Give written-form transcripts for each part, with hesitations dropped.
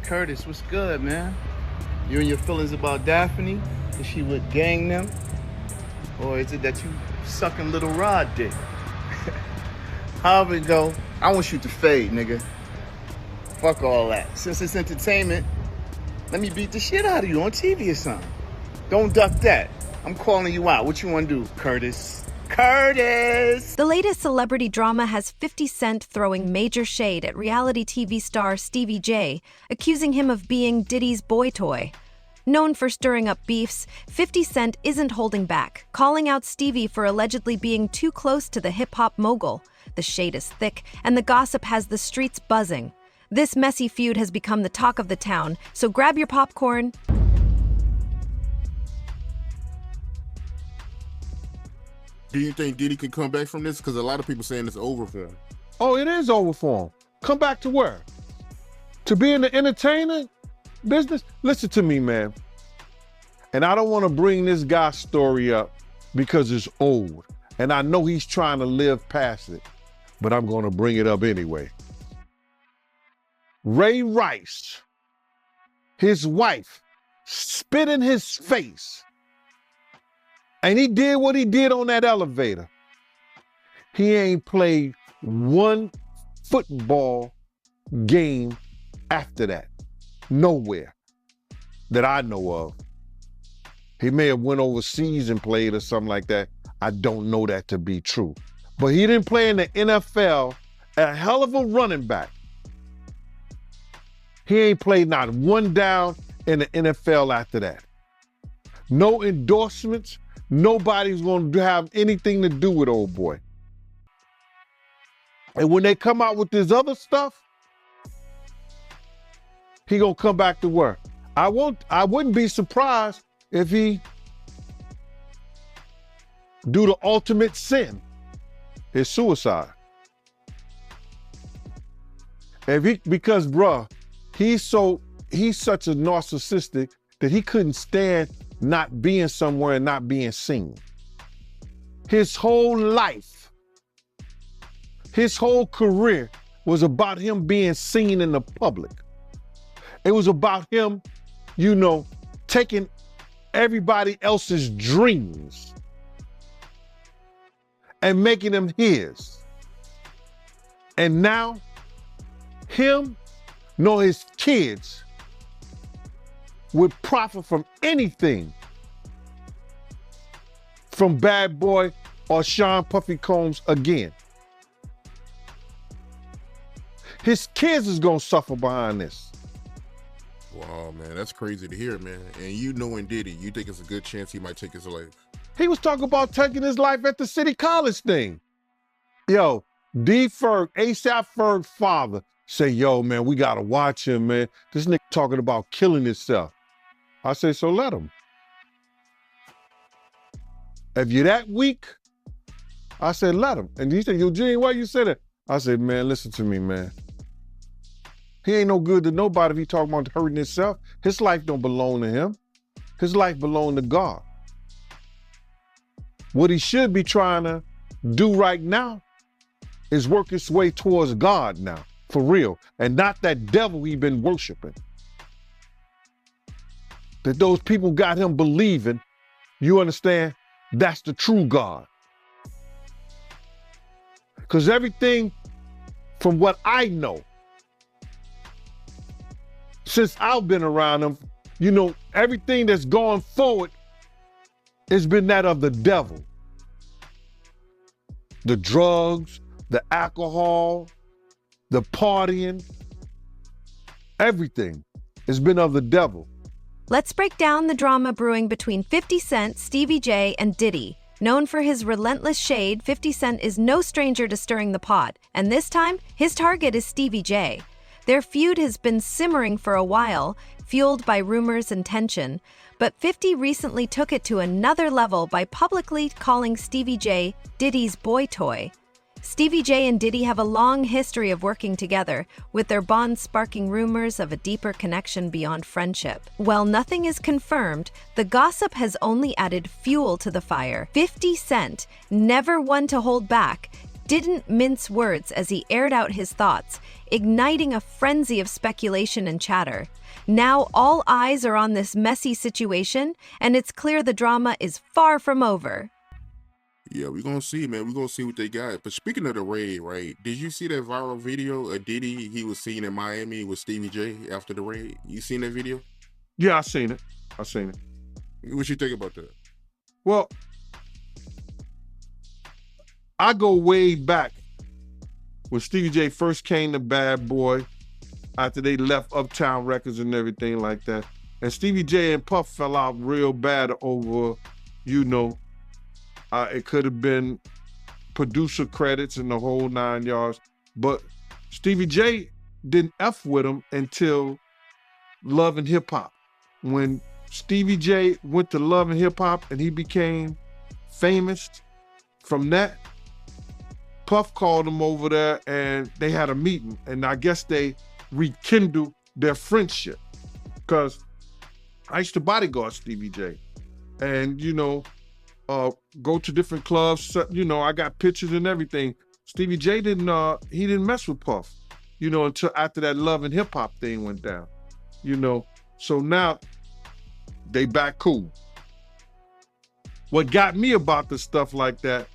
Curtis, what's good, man? You and your feelings about Daphne? Is she with gang them? Or is it that you sucking little Rod dick? However it go, I want you to fade, nigga. Fuck all that. Since it's entertainment, let me beat the shit out of you on TV or something. Don't duck that. I'm calling you out. What you want to do, Curtis? Curtis! The latest celebrity drama has 50 Cent throwing major shade at reality TV star Stevie J, accusing him of being Diddy's boy toy. Known for stirring up beefs, 50 Cent isn't holding back, calling out Stevie for allegedly being too close to the hip-hop mogul. The shade is thick, and the gossip has the streets buzzing. This messy feud has become the talk of the town, so grab your popcorn. Do you think Diddy can come back from this? Because a lot of people saying it's over for him. Oh, it is over for him. Come back to where? To be in the entertainer business? Listen to me, man. And I don't want to bring this guy's story up because it's old. And I know he's trying to live past it, but I'm going to bring it up anyway. Ray Rice, his wife, spit in his face. And he did what he did on that elevator. He ain't played one football game after that. Nowhere that I know of. He may have went overseas and played or something like that. I don't know that to be true. But he didn't play in the NFL, a hell of a running back. He ain't played not one down in the NFL after that. No endorsements. Nobody's going to have anything to do with old boy. And when they come out with this other stuff, he going to come back to work. I wouldn't be surprised if he do the ultimate sin, his suicide. Because bruh, he's such a narcissistic that he couldn't stand not being somewhere and not being seen. His whole life, his whole career was about him being seen in the public. It was about him, taking everybody else's dreams and making them his. And now, him nor his kids would profit from anything from Bad Boy or Sean Puffy Combs again. His kids is gonna suffer behind this. Wow, man, that's crazy to hear, man. And you knowing Diddy, you think it's a good chance he might take his life? He was talking about taking his life at the City College thing. Yo, D. Ferg, ASAP Ferg's father, say, yo, man, we gotta watch him, man. This nigga talking about killing himself. I say, so let him. If you're that weak, I said, let him. And he said, Eugene, why you say that? I said, man, listen to me, man. He ain't no good to nobody if he talking about hurting himself. His life don't belong to him. His life belong to God. What he should be trying to do right now is work his way towards God now, for real, and not that devil he been worshiping. That those people got him believing, you understand, that's the true God. Because everything from what I know, since I've been around him, everything that's gone forward has been that of the devil. The drugs, the alcohol, the partying, everything has been of the devil. Let's break down the drama brewing between 50 Cent, Stevie J, and Diddy. Known for his relentless shade, 50 Cent is no stranger to stirring the pot, and this time, his target is Stevie J. Their feud has been simmering for a while, fueled by rumors and tension, but 50 recently took it to another level by publicly calling Stevie J Diddy's boy toy. Stevie J and Diddy have a long history of working together, with their bond sparking rumors of a deeper connection beyond friendship. While nothing is confirmed, the gossip has only added fuel to the fire. 50 Cent, never one to hold back, didn't mince words as he aired out his thoughts, igniting a frenzy of speculation and chatter. Now all eyes are on this messy situation, and it's clear the drama is far from over. Yeah, we're gonna see, man. We're gonna see what they got. But speaking of the raid, right? Did you see that viral video of Diddy? He was seen in Miami with Stevie J after the raid. You seen that video? Yeah, I seen it. What you think about that? Well, I go way back when Stevie J first came to Bad Boy after they left Uptown Records and everything like that. And Stevie J and Puff fell out real bad over, it could have been producer credits and the whole 9 yards. But Stevie J didn't F with him until Love and Hip Hop. When Stevie J went to Love and Hip Hop and he became famous from that, Puff called him over there and they had a meeting. And I guess they rekindled their friendship. Because I used to bodyguard Stevie J. And, go to different clubs. I got pictures and everything. Stevie J didn't mess with Puff, until after that Love and Hip Hop thing went down, So now they back cool. What got me about the stuff like that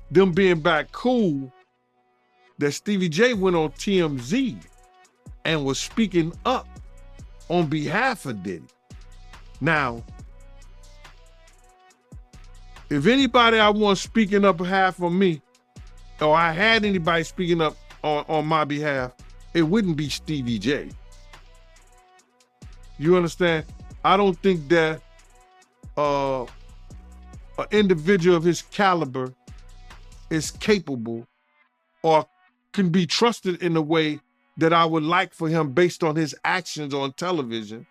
them being back cool, that Stevie J went on TMZ and was speaking up on behalf of Diddy. Now, if anybody I want speaking up behalf of me, or I had anybody speaking up on my behalf, it wouldn't be Stevie J. You understand? I don't think that an individual of his caliber is capable or can be trusted in a way that I would like for him based on his actions on television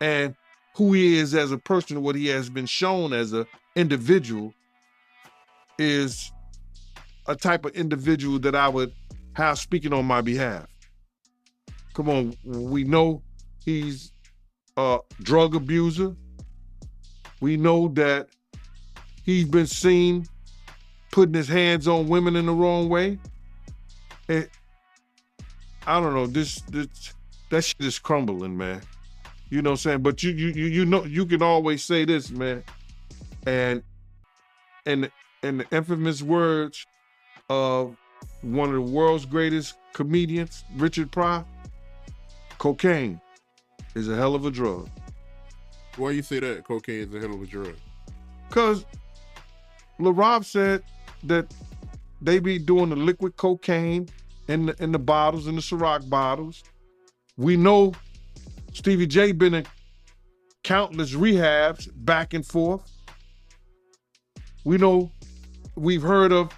and who he is as a person, what he has been shown as an individual, is a type of individual that I would have speaking on my behalf. Come on, we know he's a drug abuser. We know that he's been seen putting his hands on women in the wrong way. And I don't know, that shit is crumbling, man. You know what I'm saying? But you can always say this, man. And the infamous words of one of the world's greatest comedians, Richard Pryor, cocaine is a hell of a drug. Why you say that cocaine is a hell of a drug? Because Lil Rob said that they be doing the liquid cocaine in the bottles, in the Ciroc bottles. We know Stevie J been in countless rehabs back and forth. We know, we've heard of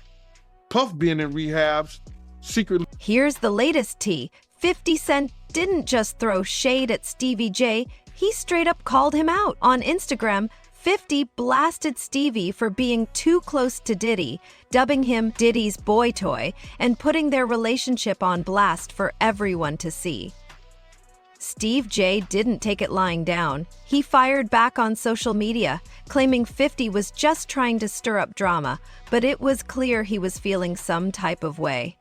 Puff being in rehabs secretly. Here's the latest tea. 50 Cent didn't just throw shade at Stevie J, he straight up called him out. On Instagram, 50 blasted Stevie for being too close to Diddy, dubbing him Diddy's boy toy, and putting their relationship on blast for everyone to see. Steve J didn't take it lying down. He fired back on social media, claiming 50 was just trying to stir up drama, but it was clear he was feeling some type of way.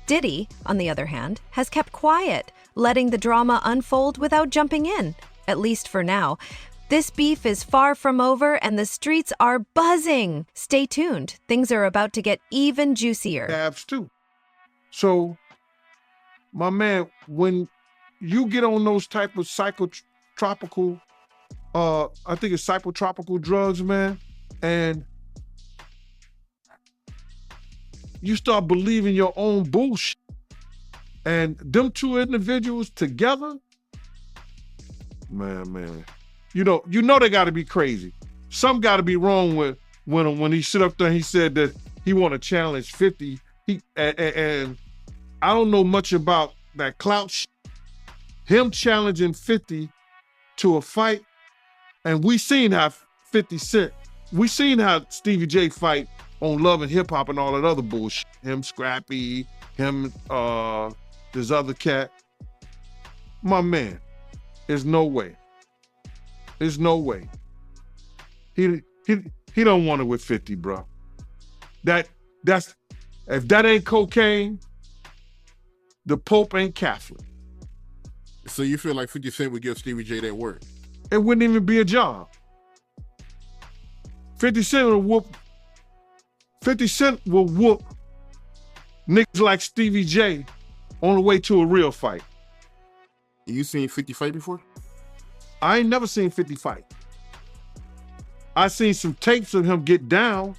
Diddy, on the other hand, has kept quiet, letting the drama unfold without jumping in, at least for now. This beef is far from over and the streets are buzzing. Stay tuned. Things are about to get even juicier. Abs too. So, my man, when you get on those type of psychotropical, I think it's psychotropical drugs, man, and you start believing your own bullshit, and them two individuals together, man. You know they got to be crazy. Something got to be wrong with when he sit up there and he said that he want to challenge 50. And I don't know much about that clout shit. Him challenging 50 to a fight, and we seen how 50 Cent, we seen how Stevie J fight on Love and Hip Hop and all that other bullshit. Him Scrappy, him this other cat. My man, there's no way. There's no way. He don't want it with 50, bro. if that ain't cocaine, the Pope ain't Catholic. So you feel like 50 Cent would give Stevie J that work? It wouldn't even be a job. 50 Cent will whoop niggas like Stevie J on the way to a real fight. You seen 50 fight before? I ain't never seen 50 fight. I seen some tapes of him get down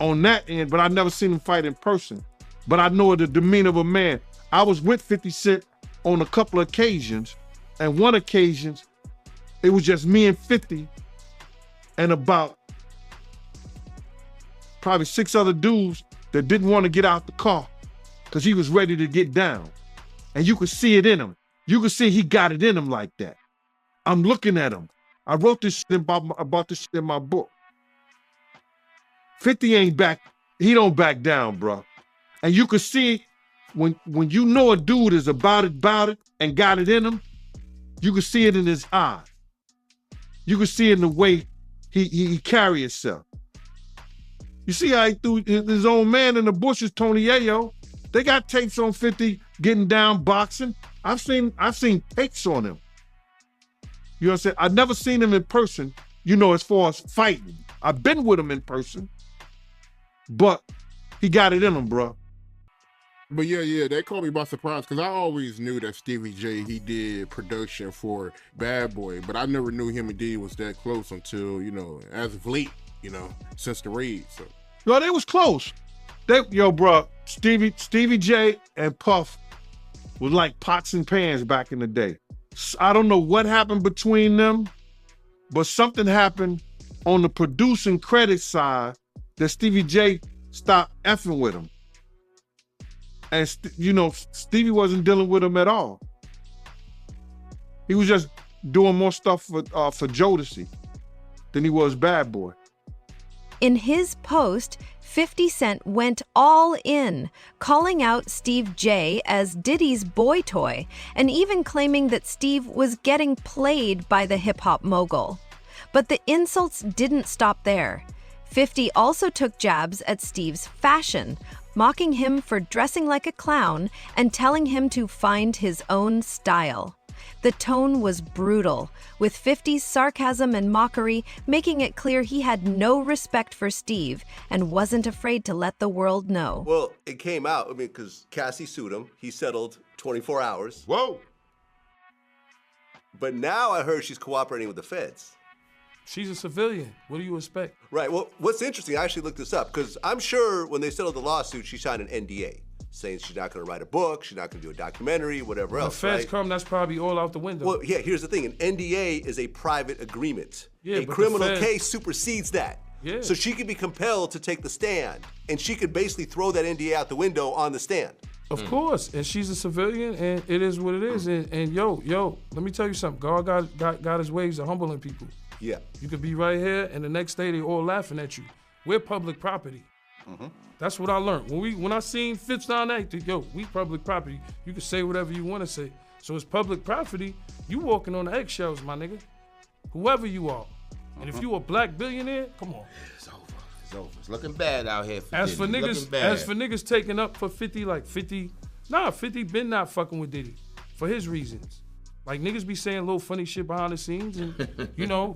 on that end, but I never seen him fight in person. But I know the demeanor of a man. I was with 50 Cent on a couple of occasions, and one occasion, it was just me and 50 and about probably 6 other dudes that didn't want to get out the car because he was ready to get down. And you could see it in him. You could see he got it in him like that. I'm looking at him. I wrote this shit about this shit in my book. 50 ain't back, he don't back down, bro. And you could see when you know a dude is about it, and got it in him, you could see it in his eyes. You could see it in the way he carry himself. You see how he threw his own man in the bushes, Tony Ayo. They got tapes on 50 getting down boxing. I've seen takes on him. You know what I'm saying? I've never seen him in person, as far as fighting. I've been with him in person, but he got it in him, bro. But yeah, that caught me by surprise because I always knew that Stevie J, he did production for Bad Boy, but I never knew him and Diddy was that close until, as of late, since the raid. So. Yo, they was close. Bro, Stevie J and Puff was like pots and pans back in the day. I don't know what happened between them, but something happened on the producing credit side that Stevie J stopped effing with him. And, Stevie wasn't dealing with him at all. He was just doing more stuff for Jodeci than he was Bad Boy. In his post, 50 Cent went all in, calling out Steve J as Diddy's boy toy, and even claiming that Steve was getting played by the hip-hop mogul. But the insults didn't stop there. 50 also took jabs at Steve's fashion, mocking him for dressing like a clown and telling him to find his own style. The tone was brutal, with 50's sarcasm and mockery making it clear he had no respect for Steve and wasn't afraid to let the world know. Well, it came out, because Cassie sued him. He settled 24 hours. Whoa! But now I heard she's cooperating with the feds. She's a civilian. What do you expect? Right. Well, what's interesting, I actually looked this up, because I'm sure when they settled the lawsuit, she signed an NDA, saying she's not going to write a book, she's not going to do a documentary, whatever else, the feds right? come, that's probably all out the window. Well, yeah, here's the thing. An NDA is a private agreement. Yeah, a but criminal case supersedes that. Yeah. So she could be compelled to take the stand, and she could basically throw that NDA out the window on the stand. Of course, and she's a civilian, and it is what it is. And yo, let me tell you something. God got his ways of humbling people. Yeah. You could be right here, and the next day they all laughing at you. We're public property. Mm-hmm. That's what I learned. When I seen Fitz down there, we public property. You can say whatever you want to say. So it's public property. You walking on the eggshells, my nigga. Whoever you are. And if you a black billionaire, come on. It's over. It's over. It's looking bad out here for As Diddy. for niggas taking up for 50, 50 been not fucking with Diddy for his reasons. Like, niggas be saying little funny shit behind the scenes, and,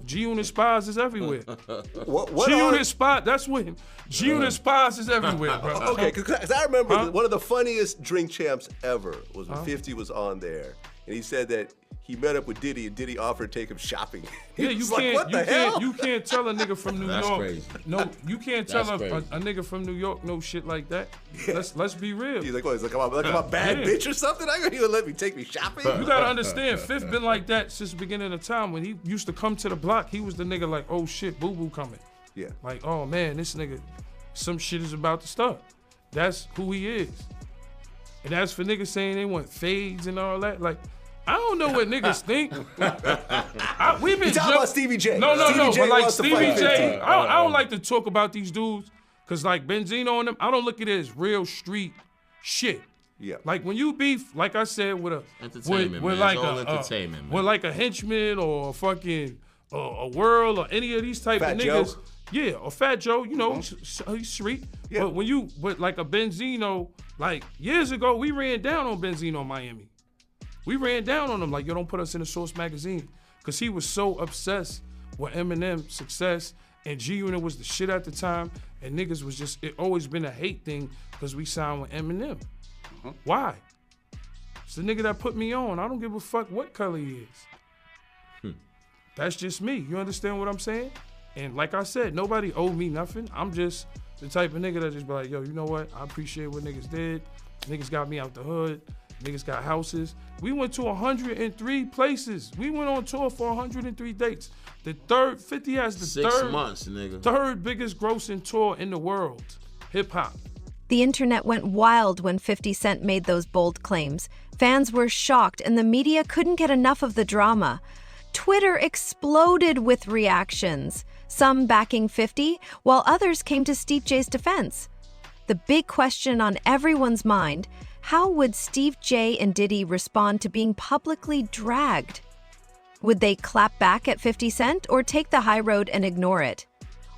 G-Unit spies is everywhere. G-Unit spy, that's when. G-Unit spies is everywhere, bro. Okay, because I remember one of the funniest Drink Champs ever was when 50 was on there, and he said that he met up with Diddy, and Diddy offered to take him shopping. Yeah, you can't tell a nigga from New That's York. crazy. No, you can't tell That's a crazy. nigga from New York no shit like that. Yeah. Let's be real. He's like, what? He's like, I'm a bad bitch or something? I gonna let me take me shopping? You gotta understand, Fifth been like that since the beginning of time. When he used to come to the block, he was the nigga like, oh shit, boo-boo coming. Yeah. Like, oh man, this nigga, some shit is about to start. That's who he is. And as for niggas saying they want fades and all that, like, I don't know what niggas think. We've been talking about Stevie J. No, Stevie J but like wants to Stevie fight J, 15. I don't like to talk about these dudes, cause like Benzino and them, I don't look at it as real street shit. Yeah. Like when you beef, like I said, with Entertainment, with man. like It's all a entertainment, man. with like a henchman or a fucking a world or any of these type Fat of Joe. niggas, Yeah, or Fat Joe, you know, he's street. Yeah. But like a Benzino, like years ago, we ran down on Benzino in Miami. We ran down on him like, yo, don't put us in the Source magazine. Because he was so obsessed with Eminem's success, and G-Unit was the shit at the time, and niggas was just, it always been a hate thing because we signed with Eminem. Why? It's the nigga that put me on. I don't give a fuck what color he is. That's just me. You understand what I'm saying? And like I said, nobody owed me nothing. I'm just the type of nigga that just be like, yo, you know what? I appreciate what niggas did. Niggas got me out the hood. Niggas got houses. We went to 103 places. We went on tour for 103 dates. The third, 50 has the 6 months, nigga. Third biggest grossing tour in the world. Hip hop. The internet went wild when 50 Cent made those bold claims. Fans were shocked and the media couldn't get enough of the drama. Twitter exploded with reactions, some backing 50, while others came to Steve J's defense. The big question on everyone's mind, how would Steve J and Diddy respond to being publicly dragged? Would they clap back at 50 Cent or take the high road and ignore it?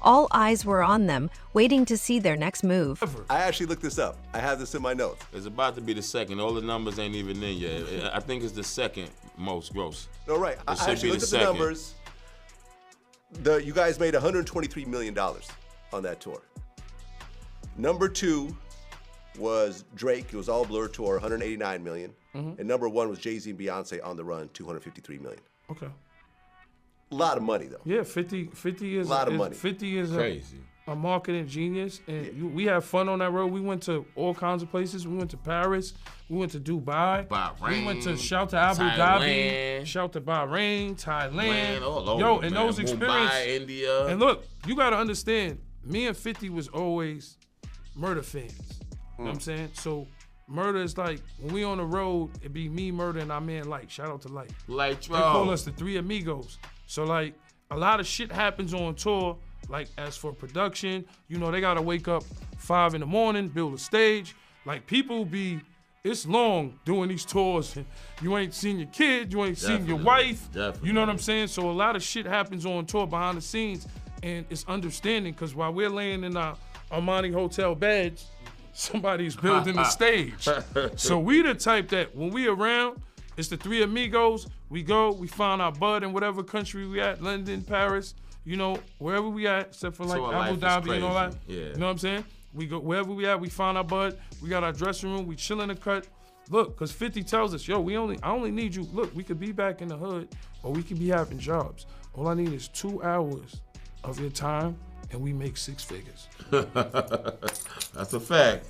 All eyes were on them, waiting to see their next move. I actually looked this up. I have this in my notes. It's about to be the second. All the numbers ain't even in yet. I think it's the second most gross. No, right. I actually looked at the numbers. You guys made $123 million on that tour. Number 2 was Drake. It was all Blur tour, $189 million. And number 1 was Jay-Z and Beyonce on the Run, $253 million. Okay. A lot of money, though. Yeah, 50 is a lot of money. 50 is crazy. A marketing genius, and we had fun on that road. We went to all kinds of places. We went to Paris. We went to Dubai. Bahrain, we went to shout to Abu Dhabi. Shout to Bahrain, Thailand. All over, yo, and man. those experiences. Mumbai, India. And look, you got to understand, me and 50 was always Murder fans. You know what I'm saying? So Murder is like, when we on the road, it be me, Murder, and our man Light. Shout out to Light. Light, they call us the Three Amigos. So like, a lot of shit happens on tour. Like as for production, you know, they gotta wake up 5 in the morning, build a stage. Like people be, it's long doing these tours and you ain't seen your kid, you ain't seen your wife. You know what I'm saying? So a lot of shit happens on tour behind the scenes and it's understanding because while we're laying in our Armani hotel beds, somebody's building the stage. So we the type that when we around, it's the Three Amigos. We go, we find our bud in whatever country we at, London, Paris, you know, wherever we at, except for like Abu Dhabi and all that. Yeah. You know what I'm saying? We go wherever we at, we find our bud, we got our dressing room, we chill in the cut. Look, cause 50 tells us, yo, I only need you. Look, we could be back in the hood or we could be having jobs. All I need is 2 hours of your time and we make 6 figures. That's a fact.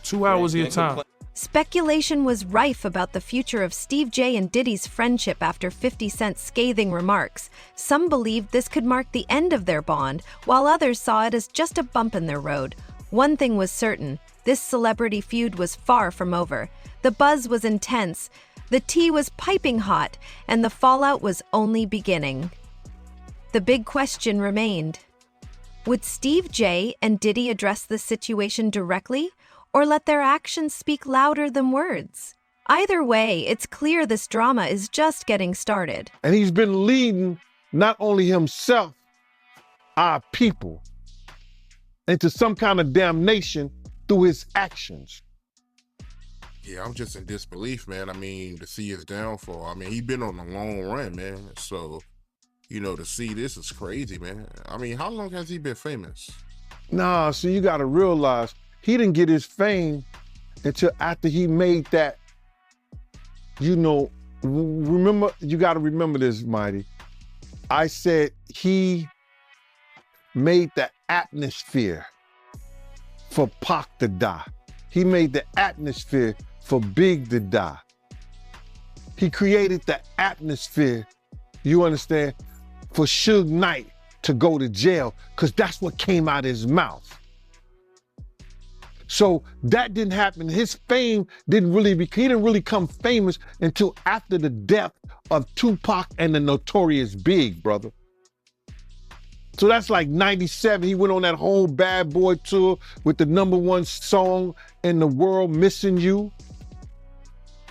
2 hours of your time. Speculation was rife about the future of Steve J and Diddy's friendship after 50 Cent's scathing remarks. Some believed this could mark the end of their bond, while others saw it as just a bump in their road. One thing was certain, this celebrity feud was far from over. The buzz was intense, the tea was piping hot, and the fallout was only beginning. The big question remained. Would Steve J and Diddy address the situation directly, or let their actions speak louder than words? Either way, it's clear this drama is just getting started. And he's been leading not only himself, our people, into some kind of damnation through his actions. Yeah, I'm just in disbelief, man. I mean, to see his downfall. I mean, he's been on a long run, man. So, you know, to see this is crazy, man. I mean, how long has he been famous? Nah, so you gotta realize, he didn't get his fame until after he made that, you know, remember, you gotta remember this, Mighty. I said he made the atmosphere for Pac to die. He made the atmosphere for Big to die. He created the atmosphere, you understand, for Suge Knight to go to jail, because that's what came out of his mouth. So that didn't happen. His fame he didn't really come famous until after the death of Tupac and the Notorious Big, brother. So that's like 97. He went on that whole Bad Boy tour with the #1 song in the world, Missing You,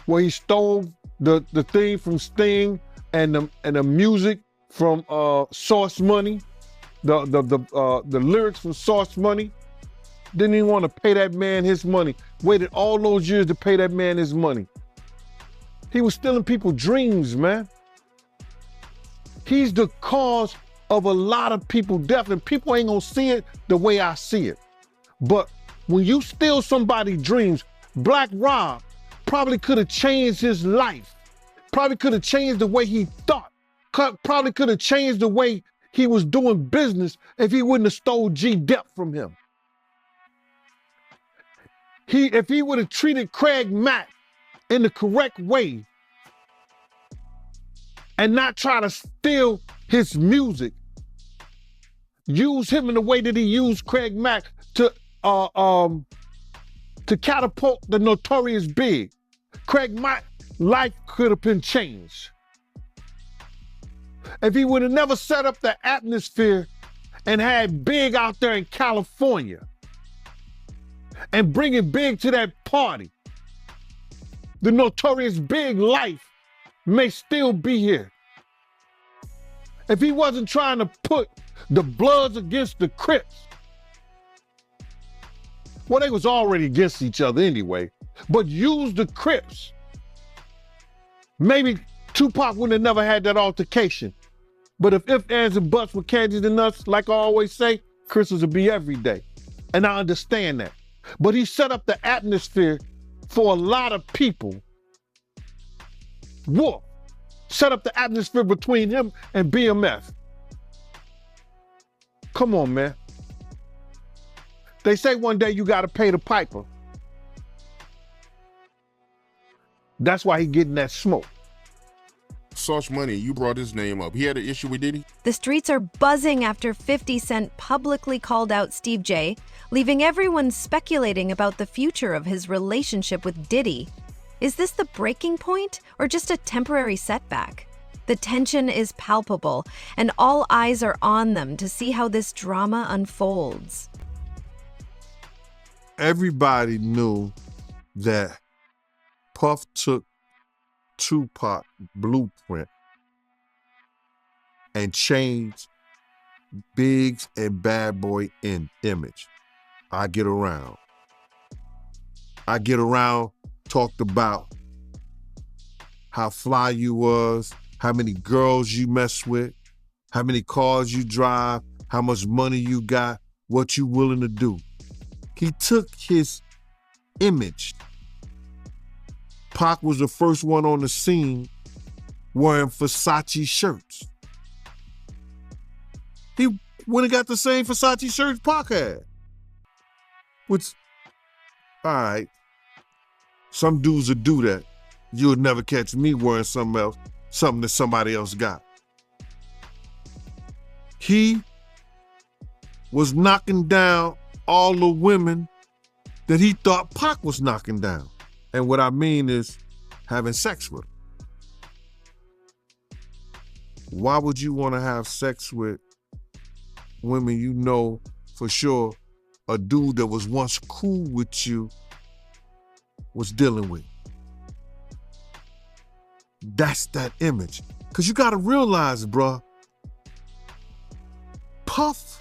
where he stole the theme from Sting and the music from Source Money. the lyrics from Sauce Money. Didn't even want to pay that man his money. Waited all those years to pay that man his money. He was stealing people's dreams, man. He's the cause of a lot of people's death, and people ain't gonna see it the way I see it. But when you steal somebody's dreams, Black Rob probably could have changed his life. Probably could have changed the way he thought. Probably could have changed the way he was doing business if he wouldn't have stole G-Dep from him. If he would have treated Craig Mack in the correct way and not try to steal his music, use him in the way that he used Craig Mack to catapult the Notorious Big, Craig Mack's life could have been changed. If he would have never set up the atmosphere and had Big out there in California and bringing Big to that party, the Notorious Big life may still be here. If he wasn't trying to put the Bloods against the Crips, well, they was already against each other anyway, but use the Crips, maybe Tupac wouldn't have never had that altercation. But if ands, and buts were candies and nuts, like I always say, Christmas would be every day. And I understand that. But he set up the atmosphere for a lot of people. Wolf set up the atmosphere between him and BMF. Come on, man. They say one day you gotta pay the piper. That's why he getting that smoke. Sauce Money, you brought his name up. He had an issue with Diddy? The streets are buzzing after 50 Cent publicly called out Steve J, leaving everyone speculating about the future of his relationship with Diddy. Is this the breaking point or just a temporary setback? The tension is palpable, and all eyes are on them to see how this drama unfolds. Everybody knew that Puff took Tupac blueprint and changed Biggs and Bad Boy in image. I Get Around talked about how fly you was, how many girls you mess with, how many cars you drive, how much money you got, what you willing to do. He took his image. Pac was the first one on the scene wearing Versace shirts. He went and got the same Versace shirts Pac had. Which, all right, some dudes would do that. You would never catch me wearing something else, something that somebody else got. He was knocking down all the women that he thought Pac was knocking down. And what I mean is having sex with them. Why would you want to have sex with women you know for sure a dude that was once cool with you was dealing with? That's that image. Because you got to realize, bruh, Puff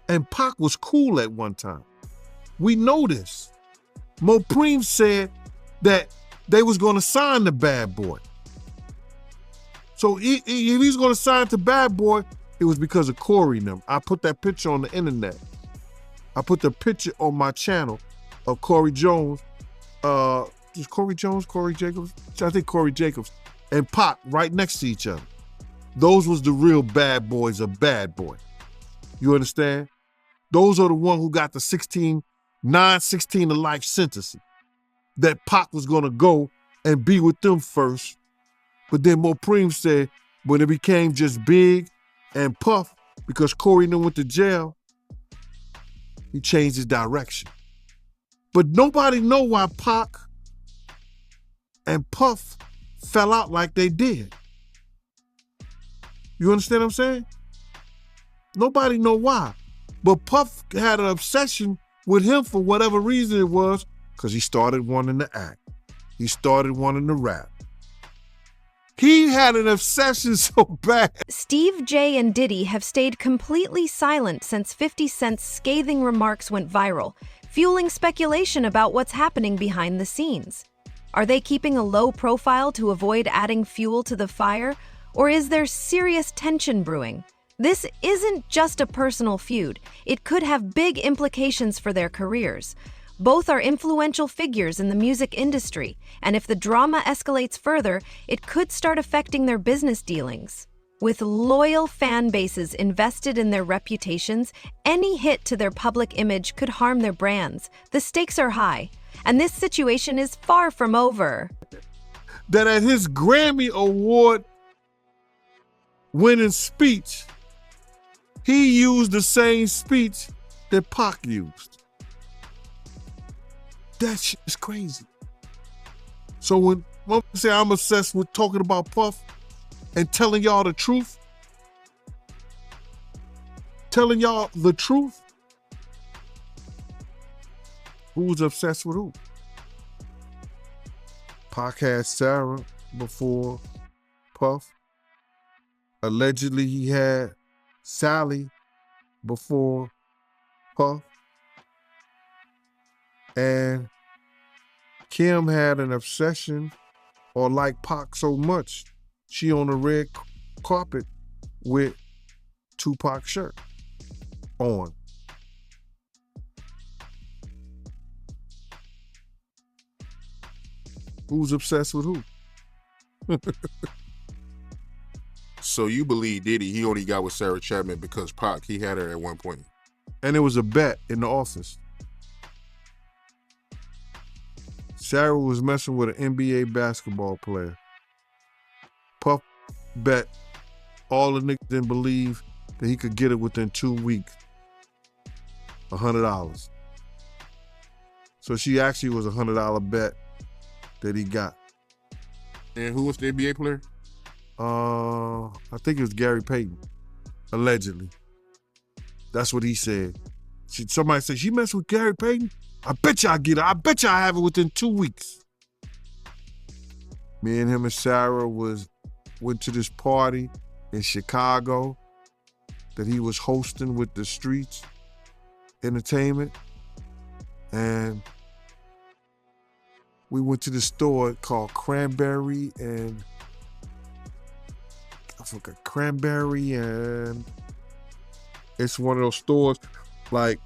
and Pac was cool at one time. We know this. Mopreme said that they was going to sign the Bad Boy. So if he's going to sign to Bad Boy, it was because of Corey and them. I put that picture on the internet. I put the picture on my channel of Corey Jones. Is Corey Jones, Corey Jacobs? I think Corey Jacobs and Pac right next to each other. Those was the real bad boys of Bad Boy. You understand? Those are the ones who got the 16 to life sentences. That Pac was gonna go and be with them first. But then Mopreme said when it became just Big and Puff, because Corey then went to jail, he changed his direction. But nobody know why Pac and Puff fell out like they did. You understand what I'm saying? Nobody know why. But Puff had an obsession with him for whatever reason it was, because he started wanting to act. He started wanting to rap. He had an obsession so bad. Steve J and Diddy have stayed completely silent since 50 Cent's scathing remarks went viral, fueling speculation about what's happening behind the scenes. Are they keeping a low profile to avoid adding fuel to the fire, or is there serious tension brewing? This isn't just a personal feud. It could have big implications for their careers. Both are influential figures in the music industry, and if the drama escalates further, it could start affecting their business dealings. With loyal fan bases invested in their reputations, any hit to their public image could harm their brands. The stakes are high, and this situation is far from over. That at his Grammy Award winning speech, he used the same speech that Pac used. That shit is crazy. So when I say I'm obsessed with talking about Puff and telling y'all the truth, who's obsessed with who? Pac had Sarah before Puff. Allegedly, he had Sally before Puff. And Kim had an obsession or liked Pac so much, she on the red carpet with Tupac shirt on. Who's obsessed with who? So you believe Diddy, he only got with Sarah Chapman because Pac, he had her at one point. And it was a bet in the office. Sarah was messing with an NBA basketball player. Puff bet all the niggas didn't believe that he could get it within 2 weeks. $100. So she actually was a $100 bet that he got. And who was the NBA player? I think it was Gary Payton, allegedly. That's what he said. Somebody said, she messed with Gary Payton? I bet you I get it. I bet you I have it within 2 weeks. Me and him and Sarah went to this party in Chicago that he was hosting with the Streets Entertainment. And we went to the store called Cranberry and it's one of those stores like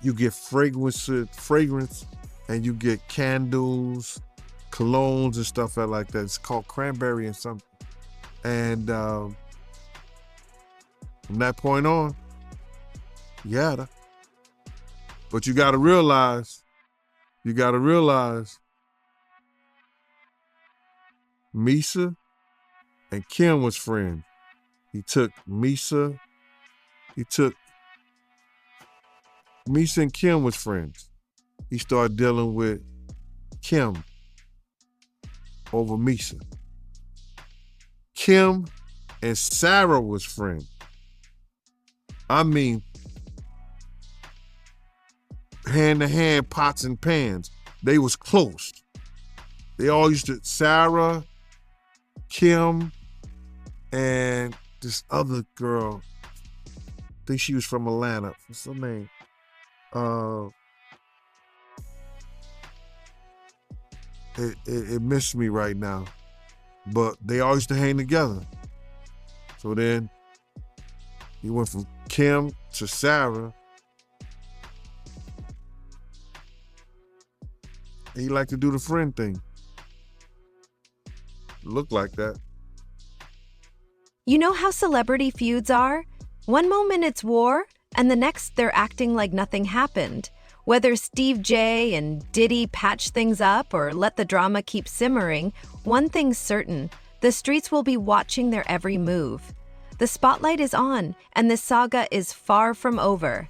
you get fragrance and you get candles, colognes and stuff like that. It's called Cranberry and something. And from that point on, yeah. But you gotta realize, Misa and Kim was friends. Misa and Kim was friends. He started dealing with Kim over Misa. Kim and Sarah was friends. I mean, hand to hand, pots and pans. They was close. They all used to, Sarah, Kim, and this other girl, I think she was from Atlanta. What's her name? It missed me right now. But they all used to hang together. So then he went from Kim to Sarah. And he liked to do the friend thing. Looked like that. You know how celebrity feuds are? One moment it's war, and the next they're acting like nothing happened. Whether Steve J and Diddy patch things up or let the drama keep simmering, one thing's certain, the streets will be watching their every move. The spotlight is on, and this saga is far from over.